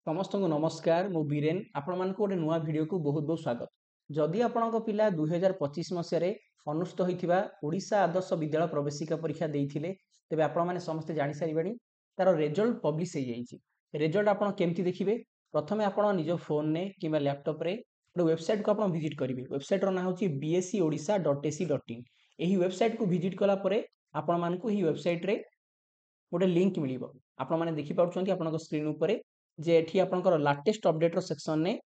समस्त को नमस्कार मु बीरेन आपण मान गोटे नुआ वीडियो को बहुत बहुत स्वागत। जदि आपण पिला 2025 मसीह अनुष्ठित होता ओडिशा आदर्श विद्यालय प्रवेशिका परीक्षा देते तेज आपण मैंने समस्ते जानी सारे तार रिजल्ट पब्लिश हो जाए। रिजल्ट आप केमती देखिए प्रथम आप निज फोन ने कि लैपटॉप रे गोटे वेबसाइट को आप विजिट करेंगे। वेबसाइट ना हूँ bscodia.ac.in। यही वेबसाइट को विजिट कलापर आपण मानक वेबसाइट रे गोटे लिंक मिल आपण मैंने देखिपुं आप स्क्रीन उपर जे एठी आपनकर लाटेस्ट अपडेट रो सेक्शन ने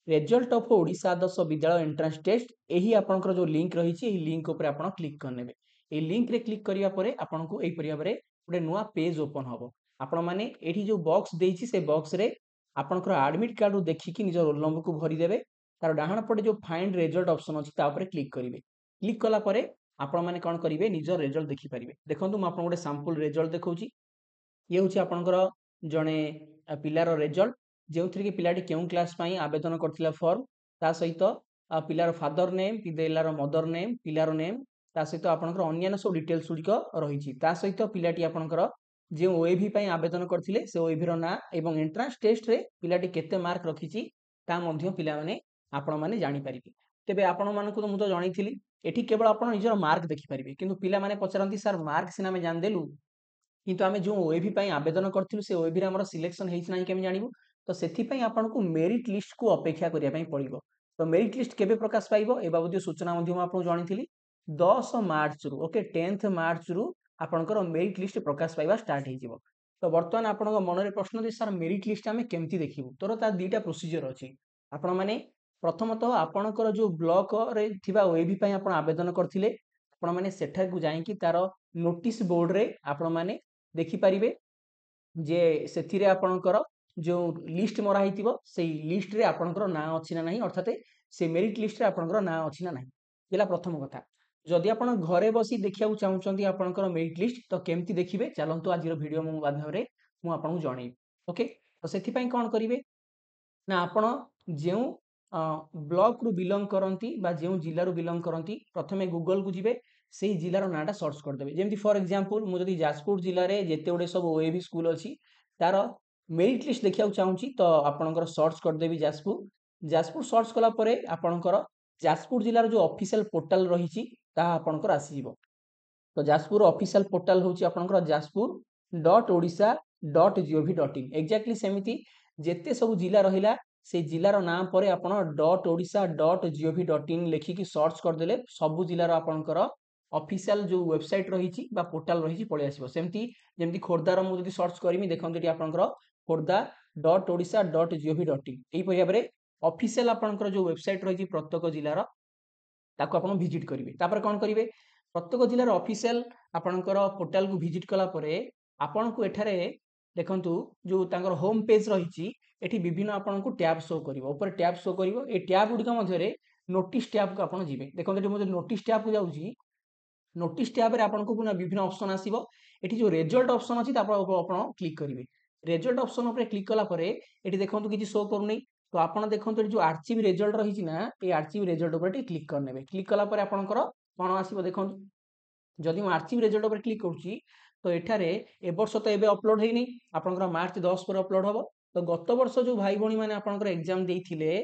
result of Odisha Adarsh Vidyalaya entrance test यही आपनकर जो लिंक रही है लिंक उपर आपण क्लिक करने। ये लिंक रे क्लिक करिया परे आपनको एई परिया परे गोटे नुआ पेज ओपन हबो। आपण माने एठी जो बॉक्स देइछि से बॉक्स रे आपनकर एडमिट कार्ड रो देखिकी निज रोल नंबर को भरी देबे। तार डाहाण पटे जो फाइंड रिजल्ट ऑप्शन अछि ता ऊपर क्लिक करिवे। क्लिक कला परे आपण माने कोन करिवे निज रिजल्ट देखि परिवे। देखंतु म आपन गोटे सैंपल रिजल्ट देखौछि। ये हूँ आपणकर जड़े पिलार रिजल्ट जो थी कि पिलाटी क्यों क्लास आवेदन करथिला फॉर्म ता सहित पिलार फादर नेम पिलार मदर नेम पिलार नेम ता सहित आपणकर अन्य सब डिटेल्स गुड़िक रही ता सहित पिलाटी आपणकर जो ओएवी आवेदन करथिले से ओएवी रो ना एवं एंट्रेंस टेस्ट रे पिलाटी केते मार्क रखिछि ता मध्य पिला माने आपण माने जानि परिबे। तेबे आपण मानकु तो मु तो जणैथिली एठी केवल आपण निजर मार्क देखि परिबे किंतु पिला माने पचरंती सर मार्क सिना में जान देलु किंतु आमे जो ओएवी आवेदन करथिलु से ओएवी हमर सिलेक्शन हेछि नाही केमे जानिबु। तो सेथि पई आपनको मेरिट लिस्ट को अपेक्षा करिया पई पड़िबो। तो मेरिट लिस्ट केबे प्रकाश पाइबो ए बाबदीय सूचना मध्ये म आपको जणैथिली 10 मार्च रु ओके 10th मार्च रु आपनकर मेरिट लिस्ट प्रकाश पाइबा स्टार्ट हेजिबो। तो वर्तमान आपनक मनरे प्रश्न दे सर मेरिट लिस्ट आमे केमती देखिबु। तोर ता दुईटा प्रोसीजर अछि। आपण माने प्रथमतः आपनकर जो ब्लॉक रे थिबा ओएवी पई आपण आवेदन करथिले आपण माने सेठा को जाई कि तार नोटिस बोर्ड रे आपण माने देखि परिबे जे सेथिरे आपणकर जो लिस्ट मरा हितिबो सेई लिस्ट रे आपणकर ना अछि ना नाही अर्थात से मेरिट लिस्ट रे आपणकर ना अछि ना नाही। एला प्रथम कथा। जदि आपण घरे बसी देखिया चाहउचंती आपणकर मेरिट लिस्ट तो केमती देखिबे चलंतु आज वीडियो मु माध्यम रे मु आपन जणै। ओके तो सेथि पई कोन करिवे ना आपण जेउ ब्लॉक रु बिलोंग करंती बा जेउ जिल्ला रु बिलोंग करंती प्रथमे गूगल को जिवे से जिलार नाटा सर्च करदेवे। जेमती फॉर एग्जांपल मु जदि जाजपुर जिल्ला रे जेते गुडे सब ओएवी स्कूल अछि तार मेरिट लिस्ट देखिया चाहूची तो आपणकर सर्च करदेवी जाजपुर। जाजपुर सर्च कला परे आपणकर जाजपुर जिल्लार जो ऑफिशियल पोर्टल रहिछि ता आपणकर आसीजिवो। तो जाजपुर ऑफिशियल पोर्टल होची आपणकर jaspur.odisha.gov.in एक्जेक्टली सेमिति जेते सब जिला रहिला से जिलार नाम परे आपण .odisha.gov.in लेखिकी सर्च करदेले सब जिलार आपणकर ऑफिशियल जो वेबसाइट रहिछि बा पोर्टल रहिछि पळे आसीबो। सेमति जेमति खोर्दार मु जदि सर्च करमी देखंतु एटी आपणकर खोर्दा.odisha.gov.in एई परिया बरे ऑफिशियल आपणकर जो वेबसाइट रहिछि प्रत्येक जिलार ताको आपण विजिट करिवे। तापर कोन करिवे प्रत्येक जिलार ऑफिशियल आपणकर पोर्टल को विजिट कला परे आपनको एठारे देखंतु जो तांकर होम पेज रहिछि एठी विभिन्न आपनको टैब शो करिवो। ऊपर टैब शो करिवो ए टैब गुडी मध्य रे नोटिस टैब को आपण जिवे। देखंतु एठी मते नोटिस टैब को जाउछि नोटिस टैब रे आपनको पुना विभिन्न ऑप्शन आसीबो। एठी जो रिजल्ट ऑप्शन अछि तापर आपण क्लिक करिवे। रिजल्ट ऑप्शन ऊपर क्लिक कला परे एठी देखंतु किछि शो करूनै तो आपण देखंतु एठी जो आर्चिव रिजल्ट रहिछि ना ए आर्चिव रिजल्ट ऊपर क्लिक करनेबे। क्लिक कला परे आपणकर कोन आसीबो देखंतु जदि म आर्चिव रिजल्ट ऊपर क्लिक करूछि तो एठारे ए वर्ष तो एबे अपलोड हेइनी आपणकर मार्च 10 पर अपलोड हबो। तो गत वर्ष जो भाई भणी माने आपणकर एग्जाम देइथिले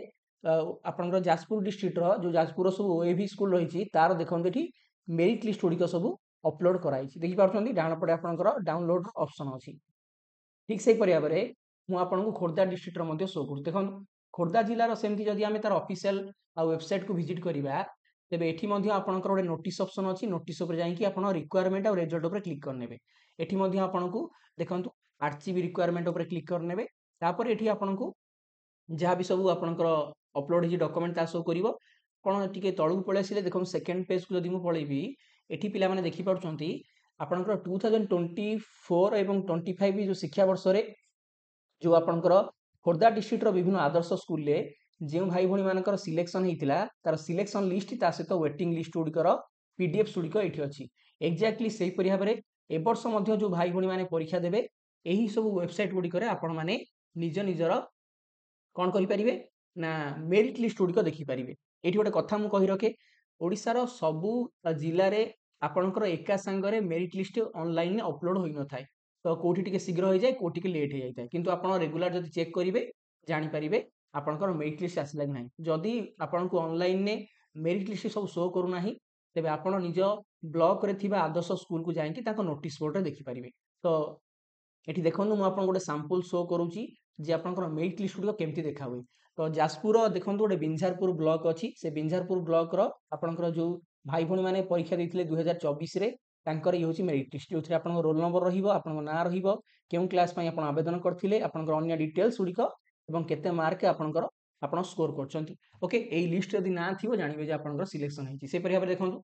आपणकर जाजपुर डिस्ट्रिक्ट रो जो जाजपुर सब ओएवी स्कूल रहिछि तार देखंतु एठी मेरिट लिस्ट गुडी सब अपलोड कराइछि। देखि पारछन्ती डाण पटे आपणकर डाउनलोड ऑप्शन अछि। ठीक से परिया बरे मु आपनको खोर्धा डिस्ट्रिक्ट रो मध्ये शो करू। देखन खोर्धा जिल्ला रो सेमति जदि आमे तार ऑफिशियल वेबसाइट को विजिट करिबा तेबे एठी मध्ये आपणकर गोटे नोटिस ऑप्शन अछि। नोटिस ऊपर जाई कि आपण रिक्वायरमेंट और रिजल्ट ऊपर क्लिक करनेबे। एठी मध्ये आपनको देखंतु आरसीबी रिक्वायरमेंट ऊपर क्लिक करनेबे। तापर एठी आपनको जहाँ भी सब आपणकर अपलोड हे डॉक्यूमेंट ता शो करिवो। कोन टिके तळु पळे आसिले देखम सेकंड पेज को जदि मु पळेबी एठी पिला माने देखि पारुछंती आपणकर 2024 एवं 25 जो शिक्षा वर्ष रे जो आपणकर खोर्धा डिस्ट्रिक्ट रो विभिन्न आदर्श स्कूल ले जे भाई भणी मानकर सिलेक्शन हेतिला तार सिलेक्शन लिस्ट ता सहित वेटिंग लिस्ट गुडीकर पीडीएफ गुडीक एठी अछि। एक्जेक्टली सेही परिया बरे ए वर्ष मध्ये जो भाई भणी माने परीक्षा देबे एही सब वेबसाइट गुडीक रे आपण माने निज निजर कोन करि परिबे ना मेरिट लिस्ट गुडीक देखि परिबे। एठी गोटे कथा मु कहि रखे ओडिसा रो सबु जिल्ला रे आपणकर एका संगरे मेरिट लिस्ट ऑनलाइन अपलोड होई न थाए। तो कोठी टिके शीघ्र हो जाए कोठी के लेट हो जाए किंतु आपण रेगुलर जदि चेक करिवे ଜାଣିପାରିବେ ଆପଣଙ୍କର ମେରିଟ୍ ଲିଷ୍ଟ ଆସିଲା କି ନାହିଁ। ଯଦି ଆପଣଙ୍କୁ ଅନଲାଇନରେ ମେରିଟ୍ ଲିଷ୍ଟ ସବୁ ଶୋ କରୁନାହିଁ, ତେବେ ଆପଣ ନିଜ ବ୍ଲକରେ ଥିବା ଆଦର୍ଶ ସ୍କୁଲକୁ ଯାଇକି ତାଙ୍କ ନୋଟିସ୍ ବୋର୍ଡରେ ଦେଖିପାରିବେ। ତ ଏଠି ଦେଖନ୍ତୁ ମୁଁ ଆପଣଙ୍କୁ ଗୋଟେ ସାମ୍ପଲ ଶୋ କରୁଛି ଯେ ଆପଣଙ୍କର ମେରିଟ୍ ଲିଷ୍ଟ ଗୁଡ଼ିକ କେମିତି ଦେଖା ହୁଏ। ତ ଯାଜପୁର ଦେଖନ୍ତୁ ଗୋଟେ ବିଞ୍ଝାରପୁର ବ୍ଲକ ଅଛି, ସେ ବିଞ୍ଝାରପୁର ବ୍ଲକର ଆପଣଙ୍କର ଯୋଉ ଭାଇ ଭଉଣୀ ମାନେ ପରୀକ୍ଷା ଦେଇଥିଲେ 2024ରେ, ତାଙ୍କର ଇଏ ହେଉଛି ମେରିଟ୍ ଲିଷ୍ଟ, ଯେଉଁଥିରେ ଆପଣଙ୍କ ରୋଲ ନମ୍ବର ରହିବ, ଆପଣଙ୍କ ନାଁ ରହିବ, କେଉଁ କ୍ଲାସ୍ ପାଇଁ ଆପଣ ଆବେଦନ କରିଥିଲେ, ଆପଣଙ୍କର ଅନ୍ୟ ଡିଟେଲ୍ସ ଗୁଡ଼ିକ ଏବଂ କେତେ ମାର୍କ ଆପଣ ସ୍କୋର କରୁଛନ୍ତି। ଓକେ, ଏଇ ଲିଷ୍ଟ ଯଦି ନାଁ ଥିବ ଜାଣିବେ ଯେ ଆପଣଙ୍କର ସିଲେକ୍ସନ ହେଇଛି। ସେପରି ଭାବରେ ଦେଖନ୍ତୁ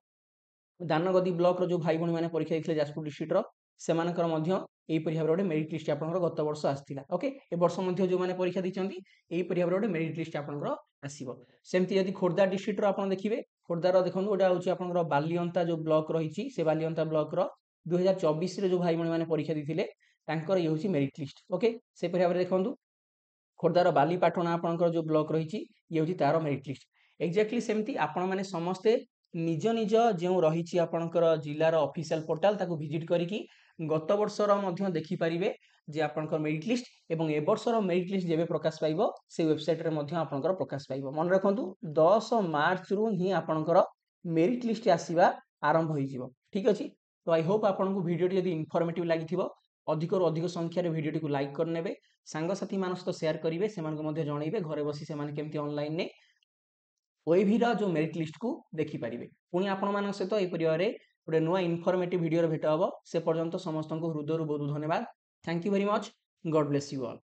ଦାନଗଦି ବ୍ଲକର ଯୋଉ ଭାଇ ଭଉଣୀ ମାନେ ପରୀକ୍ଷା ଦେଇଥିଲେ ଯାଜପୁର ଡିଷ୍ଟ୍ରିକ୍ଟର, ସେମାନଙ୍କର ମଧ୍ୟ ଏହିପରି ଭାବରେ ଗୋଟେ ମେରିଟ୍ ଲିଷ୍ଟ ଆପଣଙ୍କର ଗତ ବର୍ଷ ଆସିଥିଲା। ଓକେ, ଏ ବର୍ଷ ମଧ୍ୟ ଯେଉଁମାନେ ପରୀକ୍ଷା ଦେଇଛନ୍ତି ଏହିପରି ଭାବରେ ଗୋଟେ ମେରିଟ୍ ଲିଷ୍ଟ ଆପଣଙ୍କର ଆସିବ। ସେମିତି ଯଦି ଖୋର୍ଦ୍ଧା ଡିଷ୍ଟ୍ରିକ୍ଟର ଆପଣ ଦେଖିବେ, ଖୋର୍ଦ୍ଧାର ଦେଖନ୍ତୁ ଗୋଟେ ହେଉଛି ଆପଣଙ୍କର ବାଲିଅନ୍ତା ଯୋଉ ବ୍ଲକ ରହିଛି, ସେ ବାଲିଅନ୍ତା ବ୍ଲକର 2024ରେ ଯୋଉ ଭାଇ ଭଉଣୀ ମାନେ ପରୀକ୍ଷା ଦେଇଥିଲେ ତାଙ୍କର ଇଏ ହେଉଛି ମେରିଟ୍ ଲିଷ୍ଟ। ଓକେ, ସେପରି ଭାବରେ ଦେଖନ୍ତୁ ଖୋର୍ଦ୍ଧାର ବାଲିପାଟଣା ଆପଣଙ୍କର ଯୋଉ ବ୍ଲକ ରହିଛି ଇଏ ହେଉଛି ତାର ମେରିଟ୍ ଲିଷ୍ଟ। ଏକ୍ଜାକ୍ଟଲି ସେମିତି ଆପଣମାନେ ସମସ୍ତେ ନିଜ ନିଜ ଯେଉଁ ରହିଛି ଆପଣଙ୍କର ଜିଲ୍ଲାର ଅଫିସିଆଲ ପୋର୍ଟାଲ ତାକୁ ଭିଜିଟ୍ କରିକି ଗତ ବର୍ଷର ମଧ୍ୟ ଦେଖିପାରିବେ ଯେ ଆପଣଙ୍କର ମେରିଟ୍ ଲିଷ୍ଟ, ଏବଂ ଏ ବର୍ଷର ମେରିଟ୍ ଲିଷ୍ଟ ଯେବେ ପ୍ରକାଶ ପାଇବ ସେ ୱେବସାଇଟରେ ମଧ୍ୟ ଆପଣଙ୍କର ପ୍ରକାଶ ପାଇବ। ମନେ ରଖନ୍ତୁ 10 ମାର୍ଚ୍ଚରୁ ହିଁ ଆପଣଙ୍କର ମେରିଟ୍ ଲିଷ୍ଟ ଆସିବା ଆରମ୍ଭ ହୋଇଯିବ। ଠିକ୍ ଅଛି, ତ ଆଇ ହୋପ୍ ଆପଣଙ୍କୁ ଭିଡ଼ିଓଟି ଯଦି ଇନଫର୍ମେଟିଭ ଲାଗିଥିବ ଅଧିକରୁ ଅଧିକ ସଂଖ୍ୟାରେ ଭିଡ଼ିଓଟିକୁ ଲାଇକ୍ କରିନେବେ, ସାଙ୍ଗସାଥିମାନଙ୍କ ସହିତ ସେୟାର କରିବେ, ସେମାନଙ୍କୁ ମଧ୍ୟ ଜଣାଇବେ ଘରେ ବସି ସେମାନେ କେମିତି ଅନଲାଇନରେ OAVର ଯୋଉ ମେରିଟ୍ ଲିଷ୍ଟକୁ ଦେଖିପାରିବେ। ପୁଣି ଆପଣମାନଙ୍କ ସହିତ ଏହିପରି ଭାବରେ ଗୋଟେ ନୂଆ ଇନଫର୍ମେଟିଭ ଭିଡ଼ିଓରେ ଭେଟ ହେବ। ସେ ପର୍ଯ୍ୟନ୍ତ ସମସ୍ତଙ୍କୁ ହୃଦୟରୁ ବହୁତ ଧନ୍ୟବାଦ। Thank you very much. God bless you all.